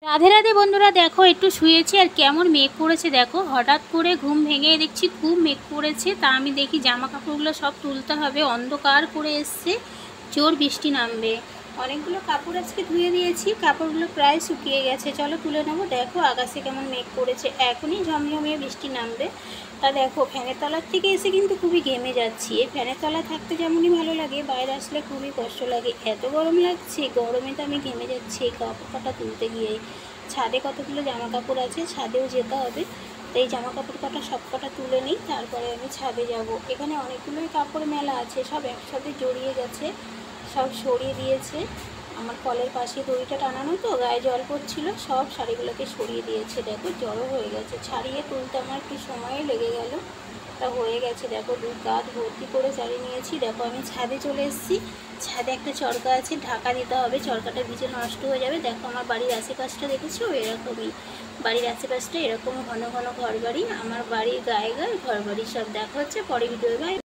রাধে রাধে বন্ধুরা, দেখো একটু শুয়েছি আর কেমন মেঘ করেছে। দেখো হঠাৎ করে ঘুম ভেঙে দেখছি খুব মেঘ করেছে। তা আমি দেখি জামা কাপড়গুলো সব তুলতে হবে, অন্ধকার করে এসছে, জোর বৃষ্টি নামবে। অনেকগুলো কাপড় আজকে ধুয়ে দিয়েছি, কাপড়গুলো প্রায় শুকিয়ে গেছে। চলো তুলে নেবো। দেখো আকাশে কেমন মেঘ করেছে, এখনই ঝমঝমিয়ে বৃষ্টি নামবে। তা দেখো ফ্যানের তলার থেকে এসে কিন্তু খুবই ঘেমে যাচ্ছি। এই ফ্যানের তলা থাকতে যেমনই ভালো লাগে, বাইরে আসলে খুবই কষ্ট লাগে, এত গরম লাগছে। গরমে তো আমি ঘেমে যাচ্ছি এই কাপড় কটা তুলতে গিয়ে। ছাদে কতগুলো জামা কাপড় আছে, ছাদেও যেতে হবে। তো এই জামা কাপড় কটা সব কটা তুলে নিই, তারপরে আমি ছাদে যাব। এখানে অনেকগুলোই কাপড় মেলা আছে, সব একসাথে জড়িয়ে গেছে, সব সরিয়ে দিয়েছে। আমার কলের পাশে দড়িটা টানানো তো, গায়ে জল পড়ছিল, সব শাড়িগুলোকে সরিয়ে দিয়েছে। দেখো জড়ো হয়ে গেছে, ছাড়িয়ে তুলতে আমার একটু সময় লেগে গেল। তা হয়ে গেছে। দেখো দু গাদ ভর্তি করে চালিয়ে নিয়েছি। দেখো আমি ছাদে চলে এসেছি। ছাদে একটা চরকা আছে, ঢাকা দিতে হবে, চরকাটা ভিজে নষ্ট হয়ে যাবে। দেখো আমার বাড়ির আশেপাশটা দেখেছো, এরকমই বাড়ির আশেপাশটা এরকম ঘন ঘন ঘর বাড়ি। আমার বাড়ির গায়ে গায়ে ঘর বাড়ি সব দেখা হচ্ছে পরে ভিডিও।